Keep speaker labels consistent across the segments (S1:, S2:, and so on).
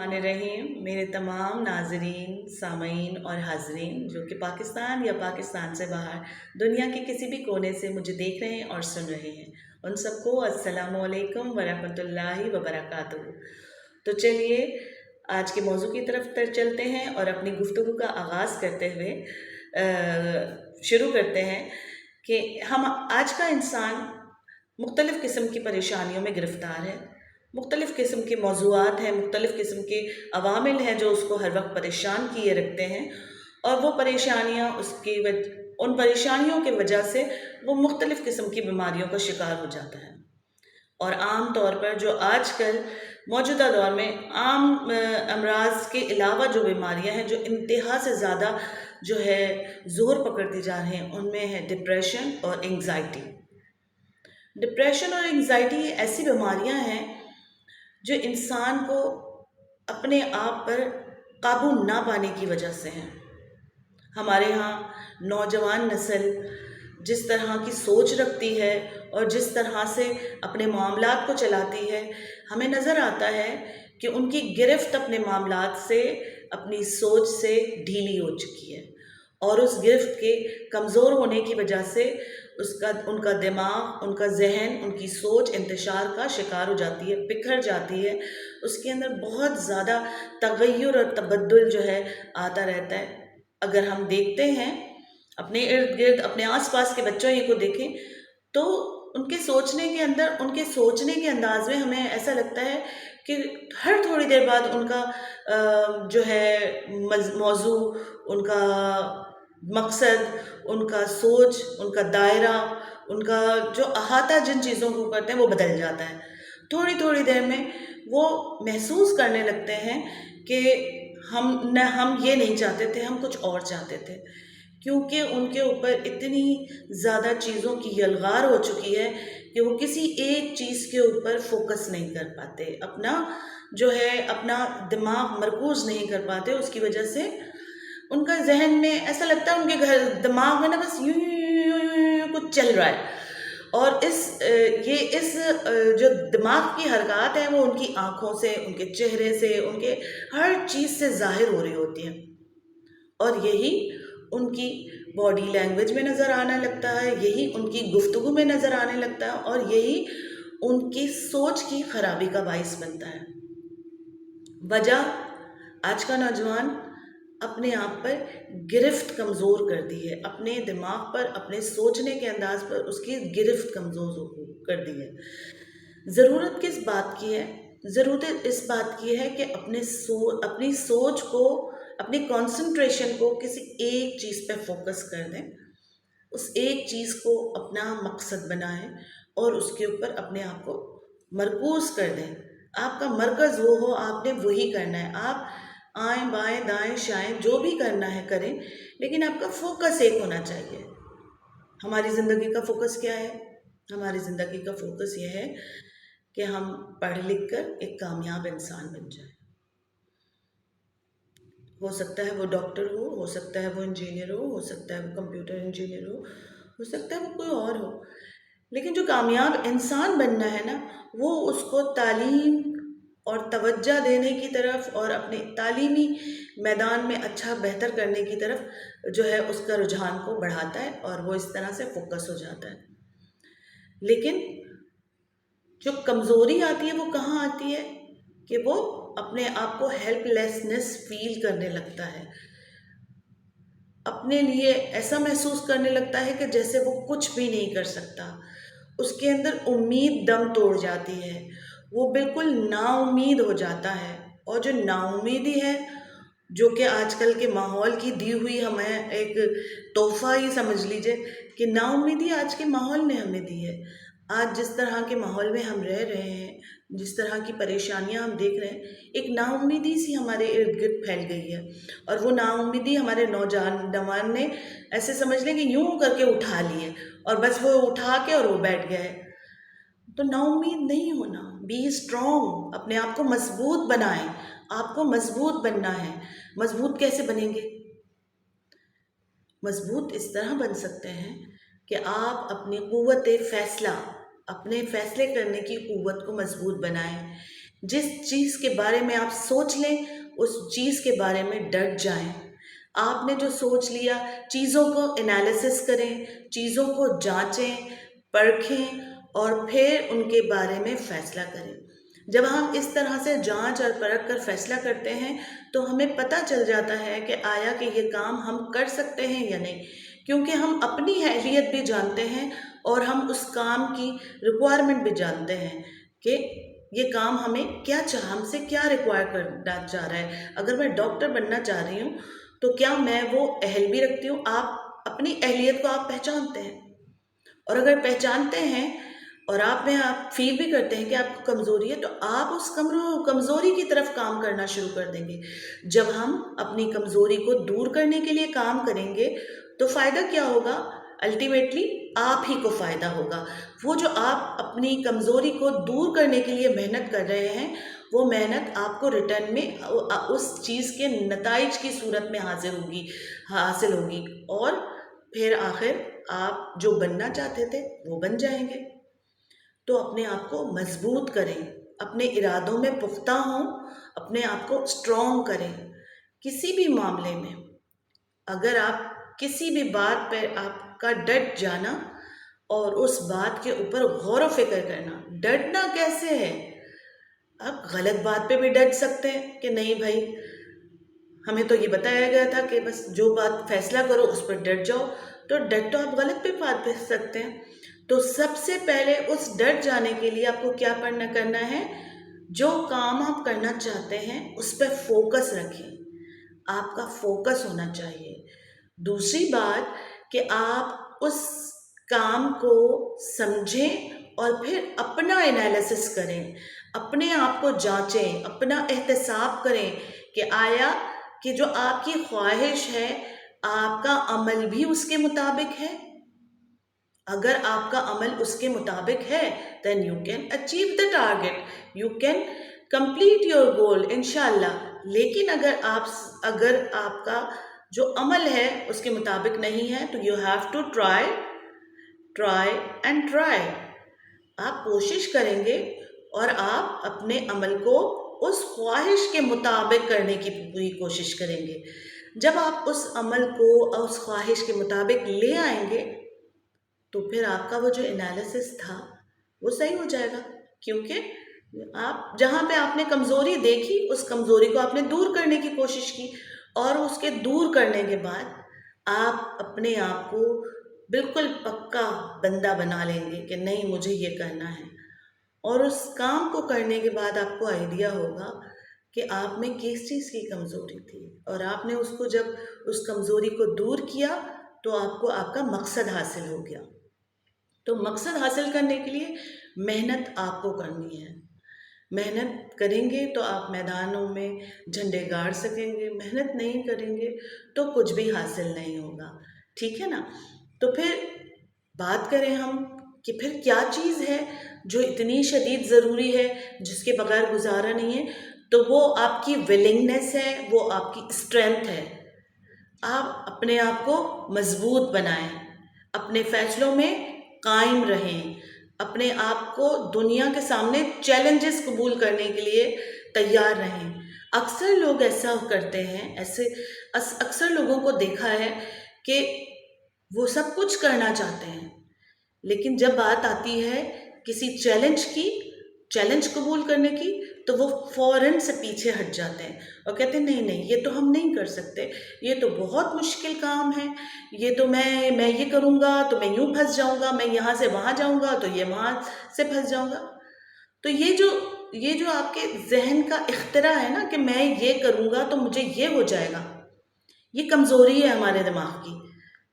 S1: बिस्मिल्लाहिर्रहमानिर्रहीम। मेरे तमाम नाज़रीन, सामईन और हाज़रीन जो कि पाकिस्तान या पाकिस्तान से बाहर दुनिया के किसी भी कोने से मुझे देख रहे हैं और सुन रहे हैं, उन सबको अस्सलामु अलैकुम वरहमतुल्लाहि वबरकातुहू। तो चलिए आज के मौजू की तरफ चलते हैं और अपनी गुफ्तगू का आगाज़ करते हुए शुरू करते हैं कि हम आज का इंसान मुख्तलिफ़ किस्म की परेशानियों में गिरफ़्तार है। मुख्तलिफ़ किस्म के मौज़ूआत हैं, मुख्तलिफ़ किस्म के अवामिल हैं जो उसको हर वक्त परेशान किए रखते हैं, और वो परेशानियाँ उन परेशानियों की वजह से वो मुख्तलिफ़ किस्म की बीमारियों का शिकार हो जाता है। और आम तौर पर जो आजकल मौजूदा दौर में आम अमराज के अलावा जो बीमारियां हैं जो इंतहा से ज़्यादा जो है ज़ोर पकड़ती जा रही हैं, उनमें है डिप्रेशन और एंग्ज़ाइटी। डिप्रेशन और एंग्ज़ाइटी ऐसी बीमारियां हैं जो इंसान को अपने आप पर काबू ना पाने की वजह से हैं। हमारे यहाँ नौजवान नस्ल जिस तरह की सोच रखती है और जिस तरह से अपने मामलात को चलाती है, हमें नज़र आता है कि उनकी गिरफ्त अपने मामलात से, अपनी सोच से ढीली हो चुकी है, और उस गिरफ्त के कमज़ोर होने की वजह से उनका दिमाग, उनका जहन, उनकी सोच इंतशार का शिकार हो जाती है, बिखर जाती है। उसके अंदर बहुत ज़्यादा तगय्युर और तबद्दुल जो है आता रहता है। अगर हम देखते हैं अपने इर्द गिर्द, अपने आसपास के बच्चों ही को देखें तो उनके सोचने के अंदाज में हमें ऐसा लगता है कि हर थोड़ी देर बाद उनका जो है मौजू, उनका मकसद, उनका सोच, उनका दायरा, उनका जो अहाता जिन चीज़ों को करते हैं वो बदल जाता है। थोड़ी थोड़ी देर में वो महसूस करने लगते हैं कि हम ये नहीं चाहते थे, हम कुछ और चाहते थे, क्योंकि उनके ऊपर इतनी ज़्यादा चीज़ों की यलगार हो चुकी है कि वो किसी एक चीज़ के ऊपर फोकस नहीं कर पाते, अपना दिमाग मरकूज़ नहीं कर पाते। उसकी वजह से उनका जहन में ऐसा लगता है, उनके दिमाग में ना बस यूं कुछ चल रहा है, और इस जो दिमाग की हरकत है वो उनकी आँखों से, उनके चेहरे से, उनके हर चीज़ से ज़ाहिर हो रही होती हैं, और यही उनकी बॉडी लैंग्वेज में नज़र आने लगता है, यही उनकी गुफ्तगू में नज़र आने लगता है, और यही उनकी सोच की खराबी का बाइस बनता है। वजह, आज का नौजवान अपने आप पर गिरफ्त कमज़ोर कर दी है, अपने दिमाग पर, अपने सोचने के अंदाज पर उसकी गिरफ्त कमज़ोर कर दी है। ज़रूरत किस बात की है? ज़रूरत इस बात की है कि अपनी सोच को, अपनी कंसंट्रेशन को किसी एक चीज़ पे फोकस कर दें, उस एक चीज़ को अपना मकसद बनाएं और उसके ऊपर अपने आप को मरकूज़ कर दें। आपका मरकज़ वो हो, आपने वही करना है। आप आएँ बाएँ दाएँ शाएँ जो भी करना है करें, लेकिन आपका फोकस एक होना चाहिए। हमारी ज़िंदगी का फोकस क्या है? हमारी ज़िंदगी का फोकस यह है कि हम पढ़ लिख कर एक कामयाब इंसान बन जाए। हो सकता है वो डॉक्टर हो सकता है वो इंजीनियर हो सकता है वो कंप्यूटर इंजीनियर हो सकता है वो कोई और हो, लेकिन जो कामयाब इंसान बनना है ना, वो उसको तालीम और तवज्जो देने की तरफ और अपने तालीमी मैदान में अच्छा बेहतर करने की तरफ जो है उसका रुझान को बढ़ाता है, और वो इस तरह से फोकस हो जाता है। लेकिन जो कमज़ोरी आती है वो कहाँ आती है कि वो अपने आप को हेल्पलेसनेस फील करने लगता है, अपने लिए ऐसा महसूस करने लगता है कि जैसे वो कुछ भी नहीं कर सकता। उसके अंदर उम्मीद दम तोड़ जाती है, वो बिल्कुल नाउम्मीद हो जाता है, और जो नाउम्मीदी है, जो कि आजकल के माहौल की दी हुई हमें एक तोहफा ही समझ लीजिए कि नाउम्मीदी आज के माहौल ने हमें दी है। आज जिस तरह के माहौल में हम रह रहे हैं, जिस तरह की परेशानियां हम देख रहे हैं, एक नाउम्मीदी सी हमारे इर्द गिर्द फैल गई है, और वो नाउम्मीदी हमारे नौजवान ने ऐसे समझ लें कि यूं करके उठा लिए, और बस वो उठा के और वो बैठ गए। तो नाउम्मीद नहीं होना, बी स्ट्रॉन्ग, अपने आप को मजबूत बनाएं। आपको मजबूत बनना है। मजबूत कैसे बनेंगे? मजबूत इस तरह बन सकते हैं कि आप अपनी कुव्वत फैसला, अपने फैसले करने की कुव्वत को मजबूत बनाएं, जिस चीज़ के बारे में आप सोच लें उस चीज़ के बारे में डट जाएं। आपने जो सोच लिया, चीज़ों को एनालिसिस करें, चीज़ों को जांचें, परखें और फिर उनके बारे में फ़ैसला करें। जब हम इस तरह से जांच और परख कर फैसला करते हैं तो हमें पता चल जाता है कि आया कि ये काम हम कर सकते हैं या नहीं, क्योंकि हम अपनी अहलियत भी जानते हैं और हम उस काम की रिक्वायरमेंट भी जानते हैं कि ये काम हमें क्या हमसे क्या रिक्वायर करना चाह रहा है। अगर मैं डॉक्टर बनना चाह रही हूँ तो क्या मैं वो अहल भी रखती हूँ? आप अपनी अहलियत को आप पहचानते हैं, और अगर पहचानते हैं और आप फील भी करते हैं कि आपको कमज़ोरी है तो आप उस कमज़ोरी की तरफ काम करना शुरू कर देंगे। जब हम अपनी कमज़ोरी को दूर करने के लिए काम करेंगे तो फ़ायदा क्या होगा? अल्टीमेटली आप ही को फ़ायदा होगा। वो जो आप अपनी कमज़ोरी को दूर करने के लिए मेहनत कर रहे हैं, वो मेहनत आपको रिटर्न में उस चीज़ के नताइज की सूरत में हासिल होगी और फिर आखिर आप जो बनना चाहते थे वो बन जाएंगे। तो अपने आप को मजबूत करें, अपने इरादों में पुख्ता हों, अपने आप को स्ट्रॉन्ग करें। किसी भी मामले में अगर आप किसी भी बात पर आपका डट जाना और उस बात के ऊपर गौर व फिक्र करना, डटना कैसे है? आप गलत बात पे भी डट सकते हैं कि नहीं भाई, हमें तो ये बताया गया था कि बस जो बात फैसला करो उस पर डट जाओ, तो डट तो आप गलत पे बात पे सकते हैं। तो सबसे पहले उस डट जाने के लिए आपको क्या करना है? जो काम आप करना चाहते हैं उस पर फोकस रखें, आपका फोकस होना चाहिए। दूसरी बात कि आप उस काम को समझें और फिर अपना एनालिसिस करें, अपने आप को जांचें, अपना एहतसाब करें कि आया कि जो आपकी ख्वाहिश है आपका अमल भी उसके मुताबिक है। अगर आपका अमल उसके मुताबिक है then you can achieve the target, you can complete your goal इंशाल्लाह। लेकिन अगर आपका जो अमल है उसके मुताबिक नहीं है तो you have to try and try। आप कोशिश करेंगे और आप अपने अमल को उस ख्वाहिश के मुताबिक करने की पूरी कोशिश करेंगे। जब आप उस अमल को उस ख्वाहिश के मुताबिक ले आएंगे तो फिर आपका वो जो एनालिसिस था वो सही हो जाएगा, क्योंकि आप जहाँ पे आपने कमज़ोरी देखी उस कमज़ोरी को आपने दूर करने की कोशिश की और उसके दूर करने के बाद आप अपने आप को बिल्कुल पक्का बंदा बना लेंगे कि नहीं मुझे ये करना है। और उस काम को करने के बाद आपको आइडिया होगा कि आप में किस चीज़ की कमज़ोरी थी और आपने उसको जब उस कमज़ोरी को दूर किया तो आपको आपका मकसद हासिल हो गया। तो मकसद हासिल करने के लिए मेहनत आपको करनी है। मेहनत करेंगे तो आप मैदानों में झंडे गाड़ सकेंगे, मेहनत नहीं करेंगे तो कुछ भी हासिल नहीं होगा। ठीक है ना? तो फिर बात करें हम कि फिर क्या चीज़ है जो इतनी शदीद ज़रूरी है, जिसके बगैर गुजारा नहीं है? तो वो आपकी विलिंगनेस है, वो आपकी स्ट्रेंथ है। आप अपने आप को मजबूत बनाएं, अपने फैसलों में कायम रहें, अपने आप को दुनिया के सामने चैलेंजेस कबूल करने के लिए तैयार रहें। अक्सर लोग ऐसा करते हैं, अक्सर लोगों को देखा है कि वो सब कुछ करना चाहते हैं, लेकिन जब बात आती है किसी चैलेंज कबूल करने की, तो वो फ़ौरन से पीछे हट जाते हैं और कहते हैं नहीं नहीं ये तो हम नहीं कर सकते, ये तो बहुत मुश्किल काम है, ये तो मैं ये करूँगा तो मैं यूँ फंस जाऊँगा, मैं यहाँ से वहाँ जाऊँगा तो ये वहाँ से फंस जाऊँगा। तो ये जो आपके जहन का इख्तिरा है ना कि मैं ये करूँगा तो मुझे ये हो जाएगा, ये कमज़ोरी है हमारे दिमाग की,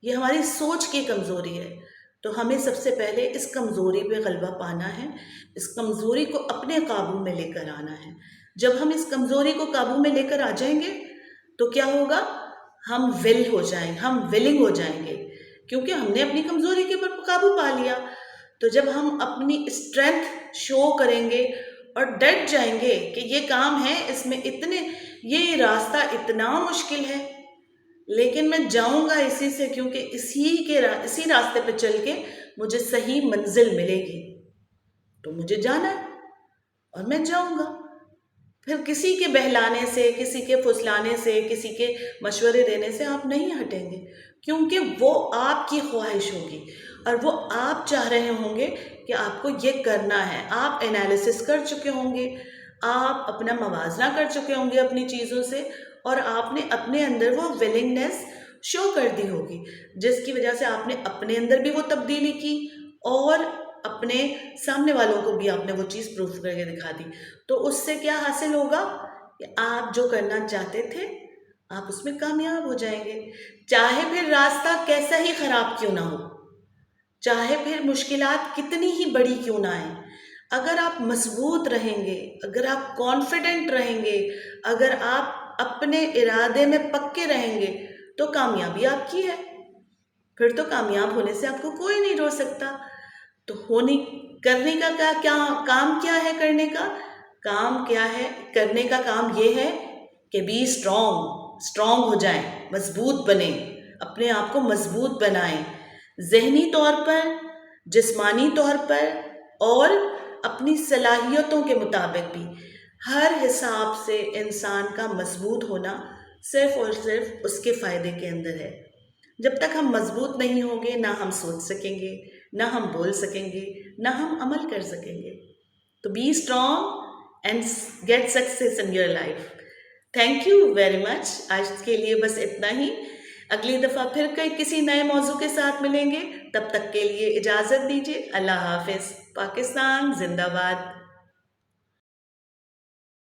S1: ये हमारी सोच की कमज़ोरी है। तो हमें सबसे पहले इस कमज़ोरी पे गलबा पाना है, इस कमज़ोरी को अपने काबू में लेकर आना है। जब हम इस कमज़ोरी को काबू में लेकर आ जाएंगे तो क्या होगा? हम विलिंग हो जाएंगे, क्योंकि हमने अपनी कमज़ोरी के ऊपर काबू पा लिया। तो जब हम अपनी स्ट्रेंथ शो करेंगे और डट जाएंगे कि ये काम है, ये रास्ता इतना मुश्किल है, लेकिन मैं जाऊंगा इसी से, क्योंकि इसी रास्ते पे चल के मुझे सही मंजिल मिलेगी। तो मुझे जाना है और मैं जाऊंगा। پھر کسی کے بہلانے سے، کسی کے پھسلانے سے، کسی کے مشورے دینے سے آپ نہیں ہٹیں گے، کیونکہ وہ آپ کی خواہش ہوگی اور وہ آپ چاہ رہے ہوں گے کہ آپ کو یہ کرنا ہے. آپ انالیسس کر چکے ہوں گے، آپ اپنا موازنہ کر چکے ہوں گے اپنی چیزوں سے، اور آپ نے اپنے اندر وہ ولنگنیس شو کر دی ہوگی، جس کی وجہ سے آپ نے اپنے اندر بھی وہ تبدیلی کی اور اپنے سامنے والوں کو بھی آپ نے وہ چیز پروف کر کے دکھا دی. تو اس سے کیا حاصل ہوگا کہ آپ جو کرنا چاہتے تھے آپ اس میں کامیاب ہو جائیں گے، چاہے پھر راستہ کیسا ہی خراب کیوں نہ ہو، چاہے پھر مشکلات کتنی ہی بڑی کیوں نہ آئیں. اگر آپ مضبوط رہیں گے، اگر آپ کانفیڈنٹ رہیں گے، اگر آپ اپنے ارادے میں پکے رہیں گے تو کامیابی آپ کی ہے. پھر تو کامیاب ہونے سے آپ کو کوئی نہیں روک سکتا. تو کرنے کا کیا کام کیا ہے، کرنے کا کام کیا ہے، کرنے کا کام یہ ہے کہ بی اسٹرانگ ہو جائیں، مضبوط بنیں، اپنے آپ کو مضبوط بنائیں، ذہنی طور پر، جسمانی طور پر، اور اپنی صلاحیتوں کے مطابق بھی. ہر حساب سے انسان کا مضبوط ہونا صرف اور صرف اس کے فائدے کے اندر ہے. جب تک ہم مضبوط نہیں ہوں گے، نہ ہم سوچ سکیں گے، نہ ہم بول سکیں گے، نہ ہم عمل کر سکیں گے. تو be strong and get success in your life. Thank you very much. آج کے لیے بس اتنا ہی. اگلی دفعہ پھر کسی نئے موضوع کے ساتھ ملیں گے. تب تک کے لیے اجازت دیجیے. اللہ حافظ. پاکستان زندہ باد.